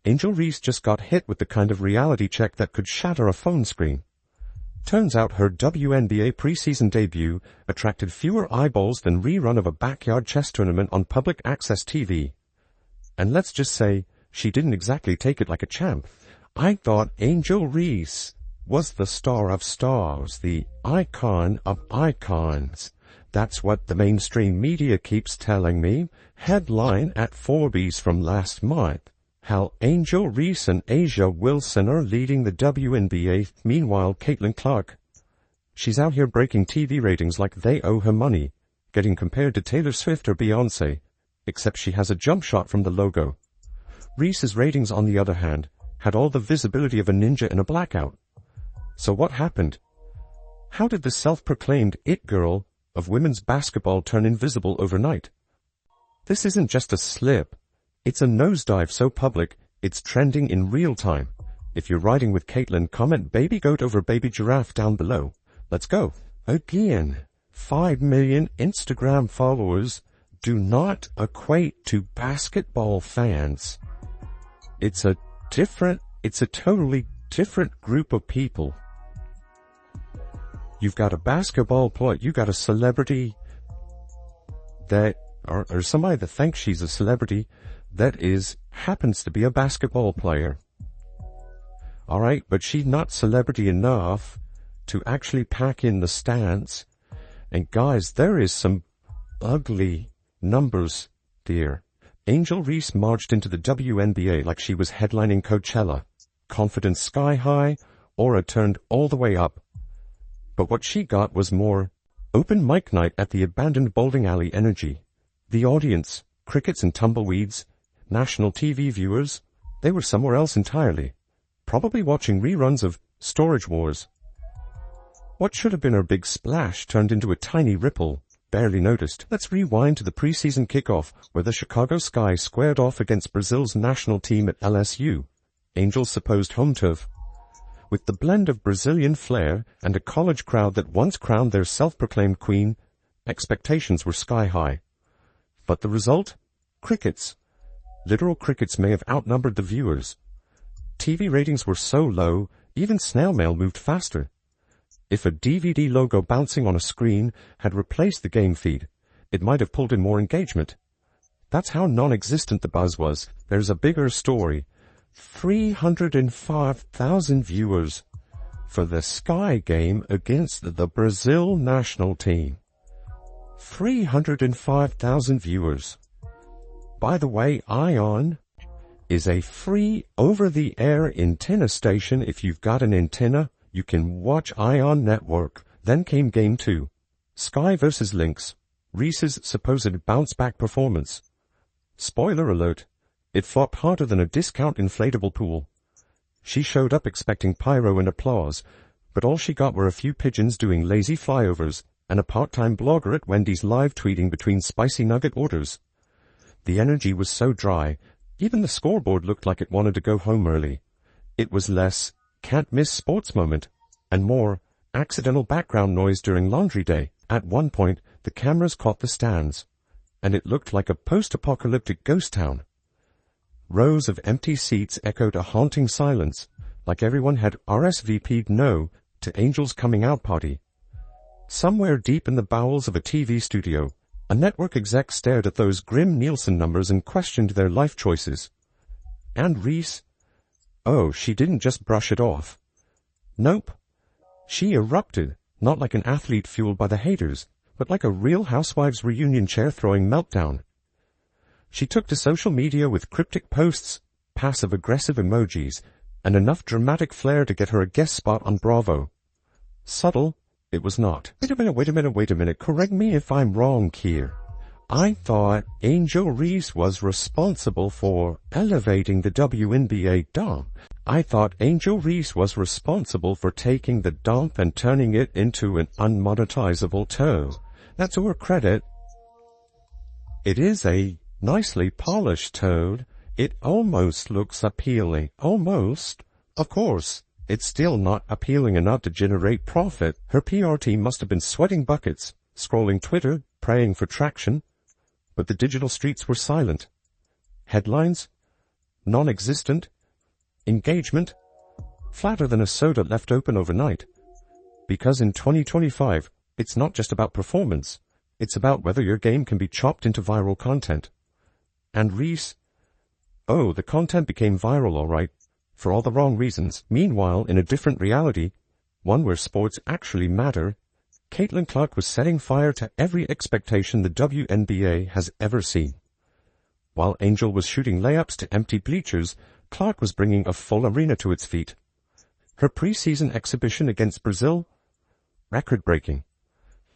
Angel Reese just got hit with the kind of reality check that could shatter a phone screen. Turns out her WNBA preseason debut attracted fewer eyeballs than rerun of a backyard chess tournament on public access TV. And let's just say, she didn't exactly take it like a champ. I thought Angel Reese was the star of stars, the icon of icons. That's what the mainstream media keeps telling me. Headline at Forbes from last month. How Angel Reese and Asia Wilson are leading the WNBA. Meanwhile, Caitlin Clark, she's out here breaking TV ratings like they owe her money, getting compared to Taylor Swift or Beyonce, except she has a jump shot from the logo. Reese's ratings, on the other hand, had all the visibility of a ninja in a blackout. So what happened? How did the self-proclaimed it girl of women's basketball turn invisible overnight? This isn't just a slip. It's a nosedive so public, it's trending in real time. If you're riding with Caitlin, comment baby goat over baby giraffe down below. Let's go. Again, 5 million Instagram followers do not equate to basketball fans. It's a totally different group of people. You've got a basketball player, you got a celebrity that, or somebody that thinks she's a celebrity that happens to be a basketball player. Alright, but she's not celebrity enough to actually pack in the stands. And guys, there is some ugly numbers there. Angel Reese marched into the WNBA like she was headlining Coachella. Confidence sky high, aura turned all the way up. But what she got was more open mic night at the abandoned bowling alley energy. The audience, crickets and tumbleweeds, national TV viewers, they were somewhere else entirely, probably watching reruns of Storage Wars. What should have been her big splash turned into a tiny ripple, barely noticed. Let's rewind to the preseason kickoff where the Chicago Sky squared off against Brazil's national team at LSU, Angel's supposed home turf. With the blend of Brazilian flair and a college crowd that once crowned their self-proclaimed queen, expectations were sky high. But the result? Crickets. Literal crickets may have outnumbered the viewers. TV ratings were so low, even snail mail moved faster. If a DVD logo bouncing on a screen had replaced the game feed, it might have pulled in more engagement. That's how non-existent the buzz was. There's a bigger story. 305,000 viewers for the Sky game against the Brazil national team. 305,000 viewers. By the way, ION is a free over-the-air antenna station. If you've got an antenna, you can watch ION Network. Then came Game 2. Sky vs. Lynx. Reese's supposed bounce-back performance. Spoiler alert. It flopped harder than a discount inflatable pool. She showed up expecting pyro and applause, but all she got were a few pigeons doing lazy flyovers and a part-time blogger at Wendy's live tweeting between spicy nugget orders. The energy was so dry, even the scoreboard looked like it wanted to go home early. It was less can't-miss sports moment, and more accidental background noise during laundry day. At one point, the cameras caught the stands, and it looked like a post-apocalyptic ghost town. Rows of empty seats echoed a haunting silence, like everyone had RSVP'd no to Angel's coming out party. Somewhere deep in the bowels of a TV studio, a network exec stared at those grim Nielsen numbers and questioned their life choices. And Reese? Oh, she didn't just brush it off. Nope. She erupted, not like an athlete fueled by the haters, but like a Real Housewives reunion chair-throwing meltdown. She took to social media with cryptic posts, passive-aggressive emojis, and enough dramatic flair to get her a guest spot on Bravo. Subtle, it was not. Wait a minute, correct me if I'm wrong here. I thought Angel Reese was responsible for elevating the WNBA dump. I thought Angel Reese was responsible for taking the dump and turning it into an unmonetizable toe. That's to her credit. It is a nicely polished toad. It almost looks appealing. Almost. Of course, it's still not appealing enough to generate profit. Her PR team must have been sweating buckets, scrolling Twitter, praying for traction. But the digital streets were silent. Headlines? non-existent. Engagement, flatter than a soda left open overnight. Because in 2025, it's not just about performance, it's about whether your game can be chopped into viral content. And Reese, oh, the content became viral alright, for all the wrong reasons. Meanwhile, in a different reality, one where sports actually matter, Caitlin Clark was setting fire to every expectation the WNBA has ever seen. While Angel was shooting layups to empty bleachers, Clark was bringing a full arena to its feet. Her preseason exhibition against Brazil? Record-breaking.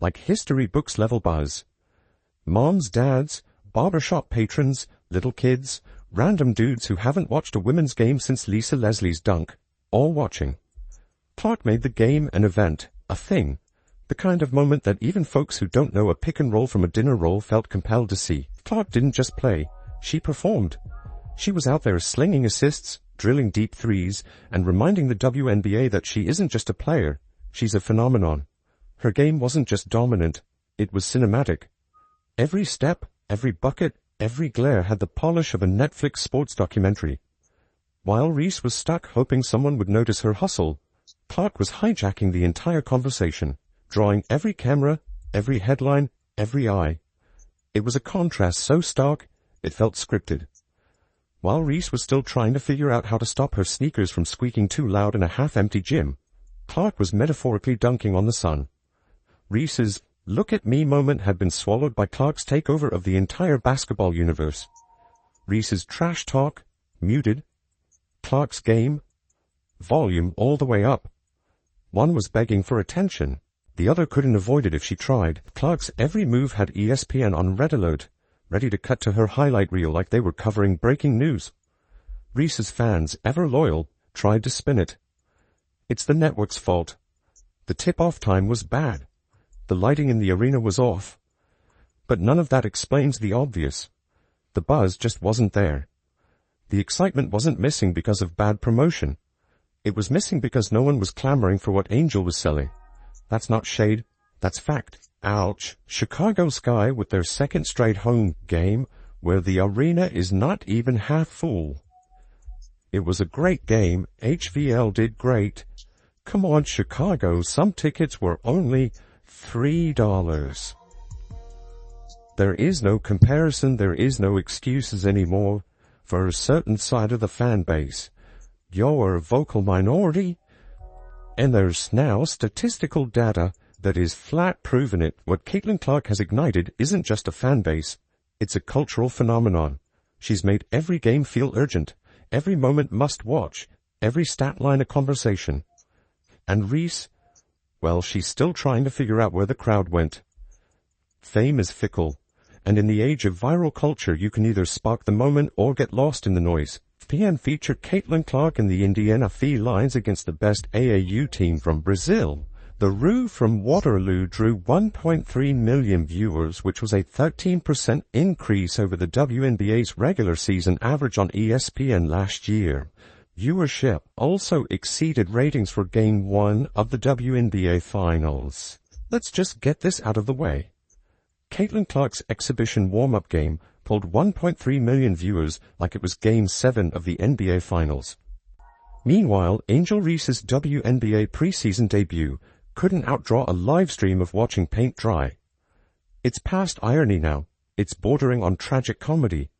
Like history books level buzz. Moms, dads, barbershop patrons, little kids, random dudes who haven't watched a women's game since Lisa Leslie's dunk, all watching. Clark made the game an event, a thing. The kind of moment that even folks who don't know a pick and roll from a dinner roll felt compelled to see. Clark didn't just play, she performed. She was out there slinging assists, drilling deep threes, and reminding the WNBA that she isn't just a player, she's a phenomenon. Her game wasn't just dominant, it was cinematic. Every step, every bucket, every glare had the polish of a Netflix sports documentary. While Reese was stuck hoping someone would notice her hustle, Clark was hijacking the entire conversation, drawing every camera, every headline, every eye. It was a contrast so stark, it felt scripted. While Reese was still trying to figure out how to stop her sneakers from squeaking too loud in a half-empty gym, Clark was metaphorically dunking on the sun. Reese's "look at me" moment had been swallowed by Clark's takeover of the entire basketball universe. Reese's trash talk, muted. Clark's game, volume all the way up. One was begging for attention. The other couldn't avoid it if she tried. Clark's every move had ESPN on red alert, ready to cut to her highlight reel like they were covering breaking news. Reese's fans, ever loyal, tried to spin it. It's the network's fault. The tip-off time was bad. The lighting in the arena was off. But none of that explains the obvious. The buzz just wasn't there. The excitement wasn't missing because of bad promotion. It was missing because no one was clamoring for what Angel was selling. That's not shade, that's fact. Ouch. Chicago Sky with their second straight home game, where the arena is not even half full. It was a great game, HVL did great. Come on, Chicago, some tickets were only $3. There is no comparison, there is no excuses anymore for a certain side of the fan base. You're a vocal minority, and there's now statistical data that is flat proving it. What Caitlin Clark has ignited isn't just a fan base, it's a cultural phenomenon. She's made every game feel urgent, every moment must watch, every stat line a conversation. And Reese, well, she's still trying to figure out where the crowd went. Fame is fickle, and in the age of viral culture you can either spark the moment or get lost in the noise. PN featured Caitlin Clark and the Indiana Felines against the best AAU team from Brazil. The Roo from Waterloo drew 1.3 million viewers, which was a 13% increase over the WNBA's regular season average on ESPN last year. Viewership also exceeded ratings for Game 1 of the WNBA Finals. Let's just get this out of the way. Caitlin Clark's exhibition warm-up game pulled 1.3 million viewers like it was Game 7 of the NBA Finals. Meanwhile, Angel Reese's WNBA preseason debut couldn't outdraw a live stream of watching paint dry. It's past irony now. It's bordering on tragic comedy.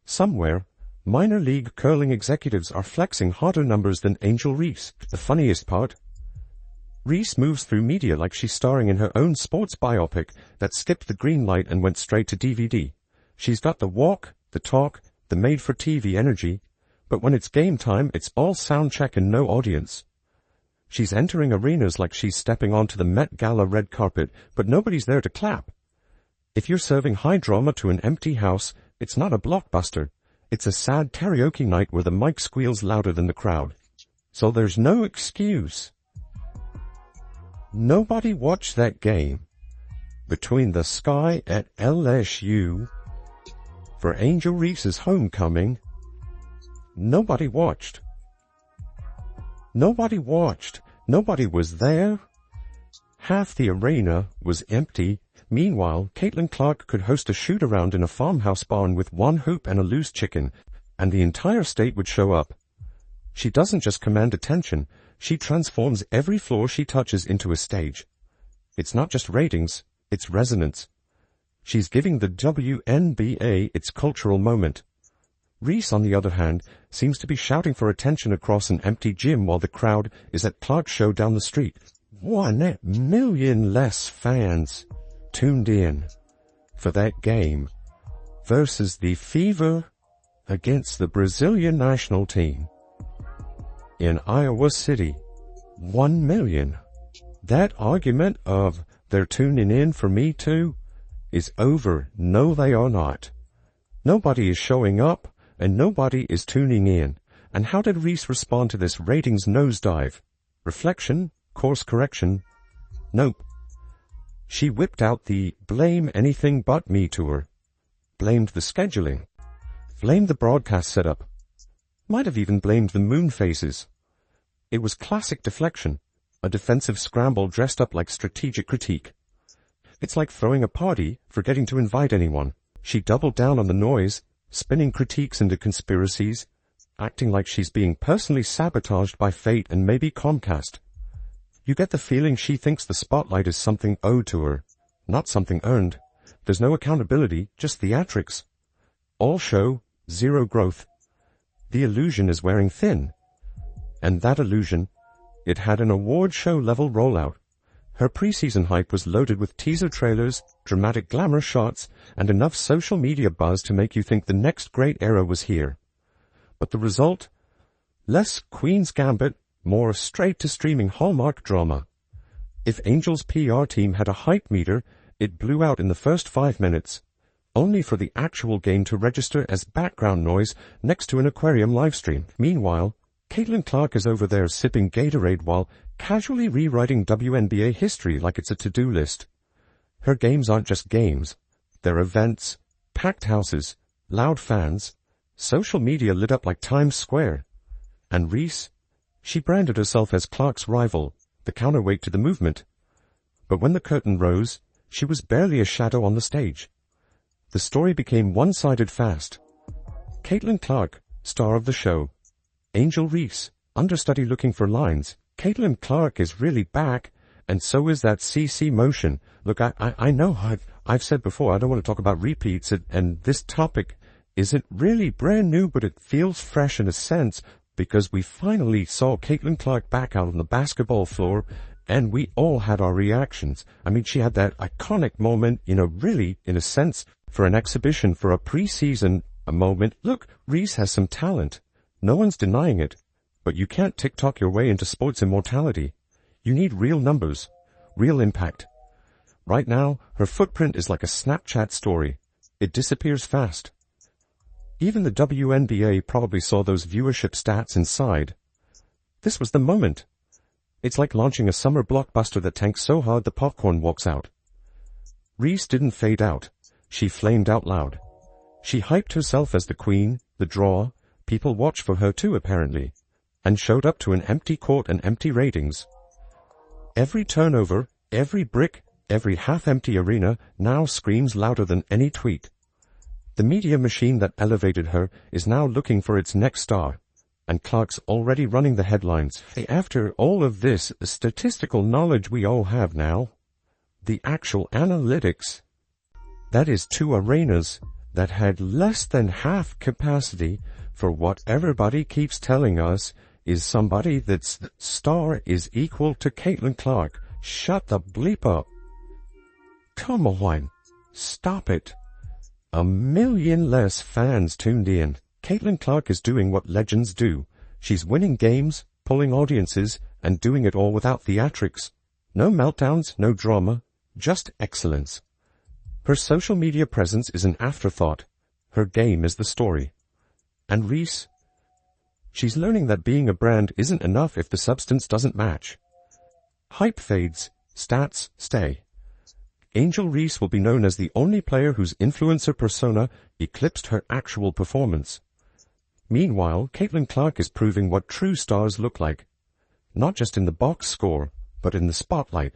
Somewhere, minor league curling executives are flexing harder numbers than Angel Reese. The funniest part, Reese moves through media like she's starring in her own sports biopic that skipped the green light and went straight to DVD. She's got the walk, the talk, the made-for-TV energy, but when it's game time, it's all sound check and no audience. She's entering arenas like she's stepping onto the Met Gala red carpet, but nobody's there to clap. If you're serving high drama to an empty house, it's not a blockbuster. It's a sad karaoke night where the mic squeals louder than the crowd. So there's no excuse. Nobody watched that game between the Sky at LSU for Angel Reese's homecoming. Nobody watched. Nobody watched. Nobody was there. Half the arena was empty. Meanwhile, Caitlin Clark could host a shoot-around in a farmhouse barn with one hoop and a loose chicken. and the entire state would show up. She doesn't just command attention, she transforms every floor she touches into a stage. It's not just ratings, it's resonance. She's giving the WNBA its cultural moment. Reese, on the other hand, seems to be shouting for attention across an empty gym while the crowd is at Clark's show down the street. 1 million less fans tuned in for that game versus the Fever against the Brazilian national team in Iowa City. 1 million. That argument of they're tuning in for me too is over. No, they are not. Nobody is showing up and nobody is tuning in. And how did Reese respond to this ratings nosedive? Reflection? Course correction? Nope. She whipped out the blame anything but me tour. Blamed the scheduling. Blamed the broadcast setup. Might have even blamed the moon phases. It was classic deflection, a defensive scramble dressed up like strategic critique. It's like throwing a party, forgetting to invite anyone. She doubled down on the noise, spinning critiques into conspiracies, acting like she's being personally sabotaged by fate and maybe Comcast. You get the feeling she thinks the spotlight is something owed to her, not something earned. There's no accountability, just theatrics. All show, zero growth. The illusion is wearing thin. And that illusion, it had an award show level rollout. Her preseason hype was loaded with teaser trailers, dramatic glamour shots, and enough social media buzz to make you think the next great era was here. But the result? Less Queen's Gambit, more straight-to-streaming Hallmark drama. If Angel's PR team had a hype meter, it blew out in the first 5 minutes, only for the actual game to register as background noise next to an aquarium livestream. Meanwhile, Caitlin Clark is over there sipping Gatorade while casually rewriting WNBA history like it's a to-do list. Her games aren't just games. They're events, packed houses, loud fans, social media lit up like Times Square. And Reese? She branded herself as Clark's rival, the counterweight to the movement. But when the curtain rose, she was barely a shadow on the stage. The story became one-sided fast. Caitlin Clark, star of the show. Angel Reese, understudy looking for lines. Caitlin Clark is really back, and so is that CC motion. Look, I know I've said before I don't want to talk about repeats, and this topic isn't really brand new, but it feels fresh in a sense, because we finally saw Caitlin Clark back out on the basketball floor, and we all had our reactions. I mean, she had that iconic moment, really, in a sense, for an exhibition, for a preseason moment. Look, Reese has some talent. No one's denying it. But you can't TikTok your way into sports immortality. You need real numbers, real impact. Right now, her footprint is like a Snapchat story. It disappears fast. Even the WNBA probably saw those viewership stats and sighed. This was the moment. It's like launching a summer blockbuster that tanks so hard the popcorn walks out. Reese didn't fade out. She flamed out loud. She hyped herself as the queen, the draw. People watched for her too, apparently, and showed up to an empty court and empty ratings. Every turnover, every brick, every half-empty arena now screams louder than any tweet. The media machine that elevated her is now looking for its next star, and Clark's already running the headlines. After all of this statistical knowledge we all have now, the actual analytics, that is 2 arenas that had less than half capacity for what everybody keeps telling us is somebody that's star is equal to Caitlin Clark. Shut the bleep up. Come on. Stop it. 1 million less fans tuned in. Caitlin Clark is doing what legends do. She's winning games, pulling audiences, and doing it all without theatrics. No meltdowns, no drama, just excellence. Her social media presence is an afterthought. Her game is the story. And Reese? She's learning that being a brand isn't enough if the substance doesn't match. Hype fades, stats stay. Angel Reese will be known as the only player whose influencer persona eclipsed her actual performance. Meanwhile, Caitlin Clark is proving what true stars look like. Not just in the box score, but in the spotlight.